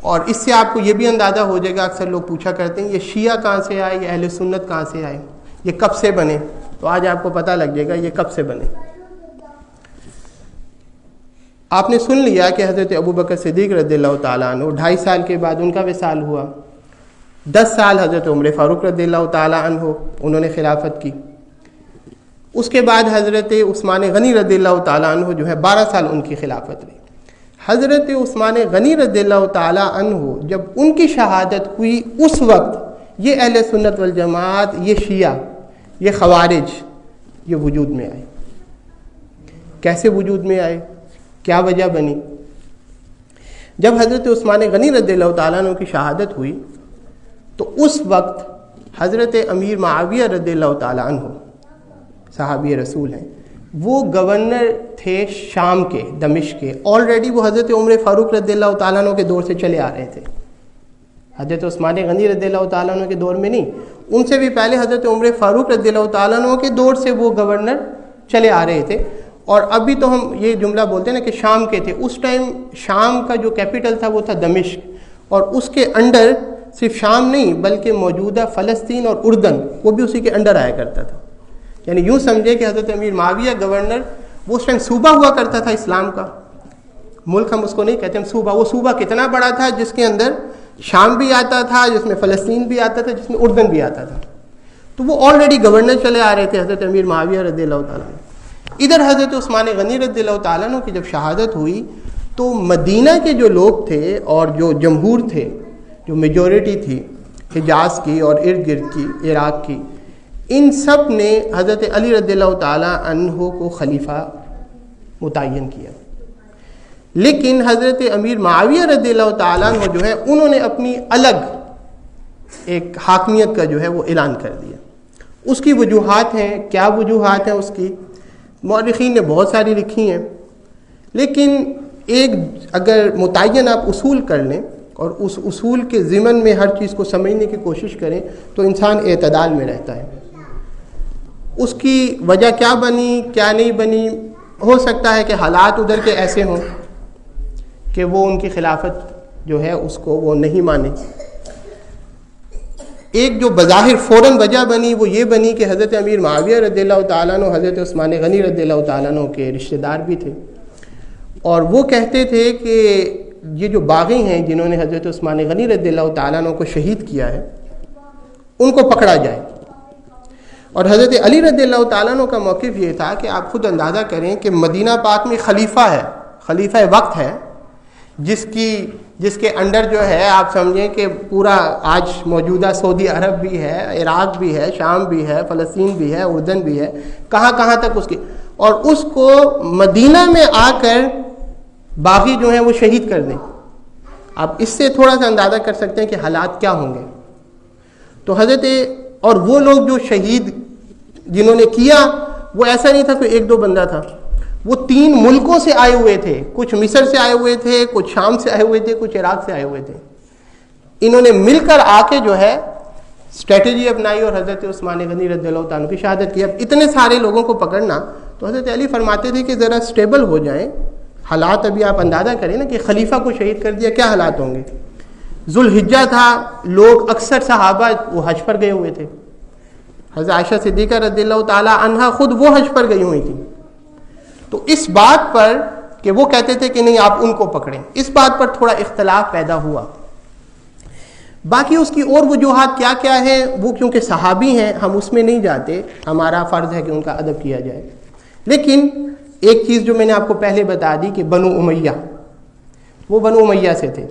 اور اس سے آپ کو یہ بھی اندازہ ہو جائے گا، اکثر لوگ پوچھا کرتے ہیں یہ شیعہ کہاں سے آئے، یہ اہل سنت کہاں سے آئے، یہ کب سے بنے، تو آج آپ کو پتہ لگ جائے گا یہ کب سے بنے۔ آپ نے سن لیا کہ حضرت ابوبکر صدیق رضی اللہ تعالیٰ عنہ 2.5 سال کے بعد ان کا وصال ہوا، 10 سال حضرت عمر فاروق رضی اللہ تعالیٰ عنہ انہوں نے خلافت کی، اس کے بعد حضرت عثمان غنی رضی اللہ تعالیٰ عنہ جو ہے 12 سال ان کی خلافت رہی۔ حضرت عثمان غنی رضی اللہ تعالیٰ عنہ جب ان کی شہادت ہوئی، اس وقت یہ اہل سنت والجماعت، یہ شیعہ، یہ خوارج یہ وجود میں آئے۔ کیسے وجود میں آئے، کیا وجہ بنی؟ جب حضرت عثمان غنی رضی اللہ تعالیٰ عنہ کی شہادت ہوئی تو اس وقت حضرت امیر معاویہ رضی اللہ تعالیٰ عنہ صحابی رسول ہیں، وہ گورنر تھے شام کے، دمشق کے۔ آلریڈی وہ حضرت عمر فاروق رضی اللہ تعالیٰ عنہ کے دور سے چلے آ رہے تھے، حضرت عثمان غنی رضی اللہ تعالیٰ عنہ کے دور میں نہیں، ان سے بھی پہلے حضرت عمر فاروق رضی اللہ تعالیٰ عنہ کے دور سے وہ گورنر چلے آ رہے تھے۔ اور ابھی تو ہم یہ جملہ بولتے ہیں نا کہ شام کے تھے، اس ٹائم شام کا جو کیپٹل تھا وہ تھا دمشق، اور اس کے انڈر صرف شام نہیں بلکہ موجودہ فلسطین اور اردن وہ بھی اسی کے انڈر آیا کرتا تھا۔ یعنی یوں سمجھے کہ حضرت امیر معاویہ گورنر، وہ اس ٹائم صوبہ ہوا کرتا تھا اسلام کا، ملک ہم اس کو نہیں کہتے، ہم صوبہ۔ وہ صوبہ کتنا بڑا تھا جس کے اندر شام بھی آتا تھا، جس میں فلسطین بھی آتا تھا، جس میں اردن بھی آتا تھا۔ تو وہ آلریڈی گورنر چلے آ رہے تھے حضرت امیر معاویہ رضی اللہ تعالیٰ عنہ۔ ادھر حضرت عثمان غنی رضی اللہ تعالیٰ عنہ کی جب شہادت ہوئی تو مدینہ کے جو لوگ تھے اور جو جمہور تھے، جو میجورٹی تھی حجاز کی اور ارد گرد کی، عراق کی، ان سب نے حضرت علی رضی اللہ تعالیٰ عنہ کو خلیفہ متعین کیا۔ لیکن حضرت امیر معاویہ رضی اللہ تعالیٰ عنہ جو ہے انہوں نے اپنی الگ ایک حاکمیت کا جو ہے وہ اعلان کر دیا۔ اس کی وجوہات ہیں، کیا وجوہات ہیں اس کی؟ مورخین نے بہت ساری لکھی ہیں، لیکن ایک اگر متعین آپ اصول کر لیں اور اس اصول کے ضمن میں ہر چیز کو سمجھنے کی کوشش کریں تو انسان اعتدال میں رہتا ہے۔ اس کی وجہ کیا بنی، کیا نہیں بنی، ہو سکتا ہے کہ حالات ادھر کے ایسے ہوں کہ وہ ان کی خلافت جو ہے اس کو وہ نہیں مانے۔ ایک جو بظاہر فوراً وجہ بنی وہ یہ بنی کہ حضرت امیر معاویہ رضی اللہ تعالیٰ عنہ حضرت عثمان غنی رضی اللہ تعالیٰ عنہ کے رشتہ دار بھی تھے، اور وہ کہتے تھے کہ یہ جو باغی ہیں جنہوں نے حضرت عثمان غنی رضی اللہ تعالیٰ عنہ کو شہید کیا ہے ان کو پکڑا جائے۔ اور حضرت علی رضی اللہ تعالیٰ عنہ کا موقف یہ تھا کہ آپ خود اندازہ کریں کہ مدینہ پاک میں خلیفہ ہے، خلیفہ وقت ہے، جس کے انڈر جو ہے آپ سمجھیں کہ پورا آج موجودہ سعودی عرب بھی ہے، عراق بھی ہے، شام بھی ہے، فلسطین بھی ہے، اردن بھی ہے، کہاں تک اس کی، اور اس کو مدینہ میں آ کر باغی جو ہیں وہ شہید کر دیں۔ آپ اس سے تھوڑا سا اندازہ کر سکتے ہیں کہ حالات کیا ہوں گے۔ تو حضرت، اور وہ لوگ جو شہید جنہوں نے کیا وہ ایسا نہیں تھا کہ ایک دو بندہ تھا، وہ 3 ملکوں سے آئے ہوئے تھے، کچھ مصر سے آئے ہوئے تھے، کچھ شام سے آئے ہوئے تھے، کچھ عراق سے آئے ہوئے تھے۔ انہوں نے مل کر آ کے جو ہے اسٹریٹجی اپنائی اور حضرت عثمان غنی رضی اللہ تعالیٰ عنہ کی شہادت کی۔ اب اتنے سارے لوگوں کو پکڑنا، تو حضرت علی فرماتے تھے کہ ذرا اسٹیبل ہو جائیں حالات۔ ابھی آپ اندازہ کریں نا کہ خلیفہ کو شہید کر دیا، کیا حالات ہوں گے۔ ذوالحجہ تھا، لوگ اکثر صحابہ وہ حج پر گئے ہوئے تھے، حضرت عائشہ صدیقہ رضی اللہ تعالیٰ عنہا خود وہ حج پر گئی ہوئی تھی۔ تو اس بات پر کہ وہ کہتے تھے کہ نہیں آپ ان کو پکڑیں، اس بات پر تھوڑا اختلاف پیدا ہوا۔ باقی اس کی اور وجوہات کیا کیا ہیں وہ کیونکہ صحابی ہیں ہم اس میں نہیں جاتے، ہمارا فرض ہے کہ ان کا ادب کیا جائے۔ لیکن ایک چیز جو میں نے آپ کو پہلے بتا دی کہ بنو امیہ، وہ بنو امیہ سے تھے۔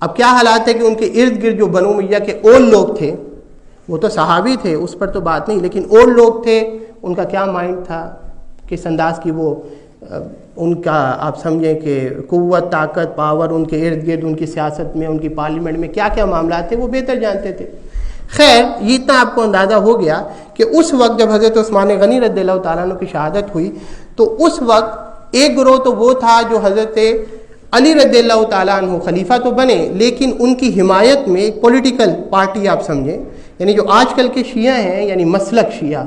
اب کیا حالات ہے کہ ان کے ارد گرد جو بنو امیہ کے اور لوگ تھے، وہ تو صحابی تھے اس پر تو بات نہیں، لیکن اور لوگ تھے، ان کا کیا مائنڈ تھا، کس انداز کی وہ ان کا آپ سمجھیں کہ قوت، طاقت، پاور ان کے ارد گرد، ان کی سیاست میں، ان کی پارلیمنٹ میں کیا کیا معاملات تھے وہ بہتر جانتے تھے۔ خیر یہ اتنا آپ کو اندازہ ہو گیا کہ اس وقت جب حضرت عثمان غنی رضی اللہ تعالیٰ عنہ کی شہادت ہوئی تو اس وقت ایک گروہ تو وہ تھا جو حضرت علی رضی اللہ تعالیٰ عنہ خلیفہ تو بنے، لیکن ان کی حمایت میں ایک پولیٹیکل پارٹی آپ سمجھیں، یعنی جو آج کل کے شیعہ ہیں، یعنی مسلک شیعہ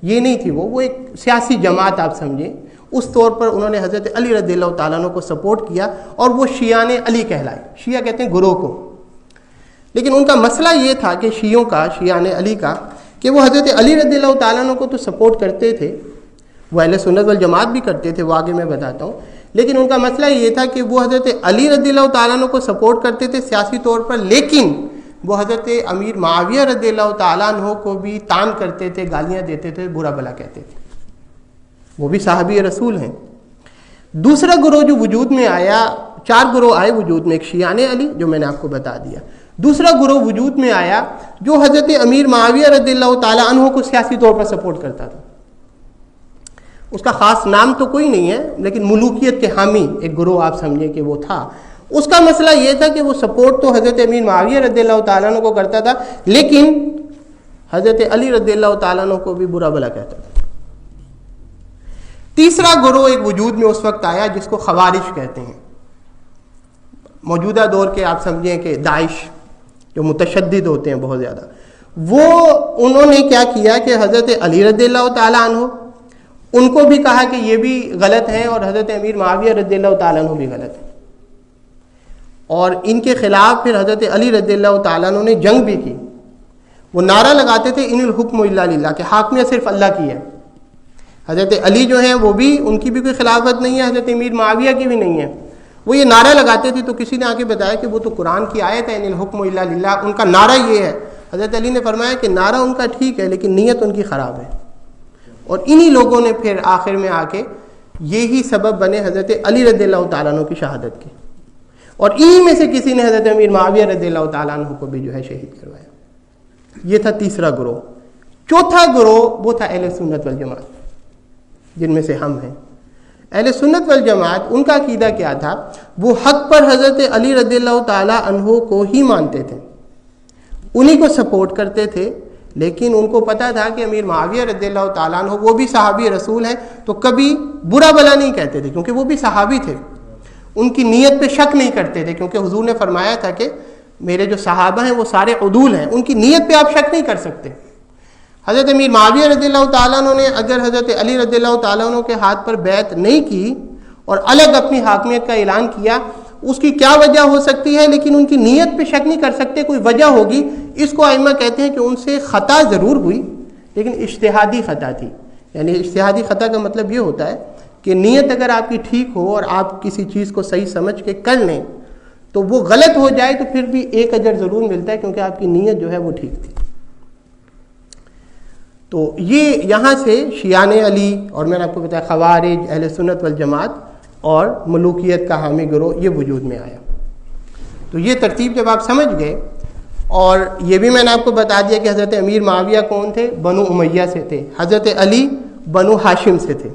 یہ نہیں تھی، وہ ایک سیاسی جماعت آپ سمجھیں، اس طور پر انہوں نے حضرت علی رضی اللہ تعالیٰ عنہ کو سپورٹ کیا اور وہ شیعان علی کہلائے. شیعہ کہتے ہیں گروہ کو. لیکن ان کا مسئلہ یہ تھا کہ شیعوں کا، شیعان علی کا، کہ وہ حضرت علی رضی اللہ تعالیٰ عنہ کو تو سپورٹ کرتے تھے، وہ اہل سنت والجماعت بھی کرتے تھے، وہ آگے میں بتاتا ہوں. لیکن ان کا مسئلہ یہ تھا کہ وہ حضرت علی رضی اللہ تعالیٰ عنہ کو سپورٹ کرتے تھے سیاسی طور پر، لیکن وہ حضرت امیر معاویہ رضی اللہ تعالیٰ عنہ کو بھی تان کرتے تھے، گالیاں دیتے تھے، برا بھلا کہتے تھے. وہ بھی صحابی رسول ہیں. دوسرا گروہ جو وجود میں آیا، 4 گروہ آئے وجود میں. ایک شیعان علی جو میں نے آپ کو بتا دیا. دوسرا گروہ وجود میں آیا جو حضرت امیر معاویہ رضی اللہ تعالیٰ عنہ کو سیاسی طور پر سپورٹ کرتا تھا. اس کا خاص نام تو کوئی نہیں ہے، لیکن ملوکیت کے حامی ایک گروہ آپ سمجھیں کہ وہ تھا. اس کا مسئلہ یہ تھا کہ وہ سپورٹ تو حضرت امیر معاویہ رضی اللہ تعالیٰ عنہ کو کرتا تھا، لیکن حضرت علی رضی اللہ تعالیٰ عنہ کو بھی برا بھلا کہتا تھا. تیسرا گروہ ایک وجود میں اس وقت آیا جس کو خوارج کہتے ہیں. موجودہ دور کے آپ سمجھیں کہ داعش جو متشدد ہوتے ہیں بہت زیادہ، وہ انہوں نے کیا کیا کہ حضرت علی رضی اللہ تعالیٰ عنہ ان کو بھی کہا کہ یہ بھی غلط ہیں اور حضرت امیر معاویہ رضی اللہ تعالیٰ عنہ بھی غلط ہیں، اور ان کے خلاف پھر حضرت علی رضی اللہ تعالیٰ عنہ نے جنگ بھی کی. وہ نعرہ لگاتے تھے ان الحکم الا للہ، کہ حاکمیت صرف اللہ کی ہے. حضرت علی جو ہیں وہ بھی، ان کی بھی کوئی خلافت نہیں ہے، حضرت امیر معاویہ کی بھی نہیں ہے. وہ یہ نعرہ لگاتے تھے تو کسی نے آ کے بتایا کہ وہ تو قرآن کی آیت ہے ان الحکم الا للہ، ان کا نعرہ یہ ہے. حضرت علی نے فرمایا کہ نعرہ ان کا ٹھیک ہے لیکن نیت ان کی خراب ہے. اور انہی لوگوں نے پھر آخر میں آ کے یہی سبب بنے حضرت علی رضی اللہ تعالیٰ عنہ کی شہادت کے، اور انہی میں سے کسی نے حضرت امیر معاویہ رضی اللہ تعالیٰ عنہ کو بھی جو ہے شہید کروایا. یہ تھا تیسرا گروہ. چوتھا گروہ وہ تھا اہل سنت والجماعت، جن میں سے ہم ہیں. اہل سنت والجماعت ان کا عقیدہ کیا تھا؟ وہ حق پر حضرت علی رضی اللہ تعالیٰ عنہ کو ہی مانتے تھے، انہی کو سپورٹ کرتے تھے، لیکن ان کو پتہ تھا کہ امیر معاویہ رضی اللہ تعالیٰ عنہ وہ بھی صحابی رسول ہیں، تو کبھی برا بھلا نہیں کہتے تھے کیونکہ وہ بھی صحابی تھے. ان کی نیت پہ شک نہیں کرتے تھے کیونکہ حضور نے فرمایا تھا کہ میرے جو صحابہ ہیں وہ سارے عدول ہیں، ان کی نیت پہ آپ شک نہیں کر سکتے. حضرت امیر معاویہ رضی اللہ تعالیٰ عنہ نے اگر حضرت علی رضی اللہ تعالیٰ عنہ کے ہاتھ پر بیعت نہیں کی اور الگ اپنی حاکمیت کا اعلان کیا، اس کی کیا وجہ ہو سکتی ہے، لیکن ان کی نیت پہ شک نہیں کر سکتے، کوئی وجہ ہوگی. اس کو ائمہ کہتے ہیں کہ ان سے خطا ضرور ہوئی لیکن اجتہادی خطا تھی. یعنی اجتہادی خطا کا مطلب یہ ہوتا ہے کہ نیت اگر آپ کی ٹھیک ہو اور آپ کسی چیز کو صحیح سمجھ کے کر لیں تو وہ غلط ہو جائے تو پھر بھی ایک اجر ضرور ملتا ہے کیونکہ آپ کی نیت جو ہے وہ ٹھیک تھی. تو یہ یہاں سے شیعان علی اور میں نے آپ کو بتایا خوارج، اہل سنت والجماعت اور ملوکیت کا حامی گروہ یہ وجود میں آیا. تو یہ ترتیب جب آپ سمجھ گئے، اور یہ بھی میں نے آپ کو بتا دیا کہ حضرت امیر معاویہ کون تھے؟ بنو امیہ سے تھے. حضرت علی بنو ہاشم سے تھے.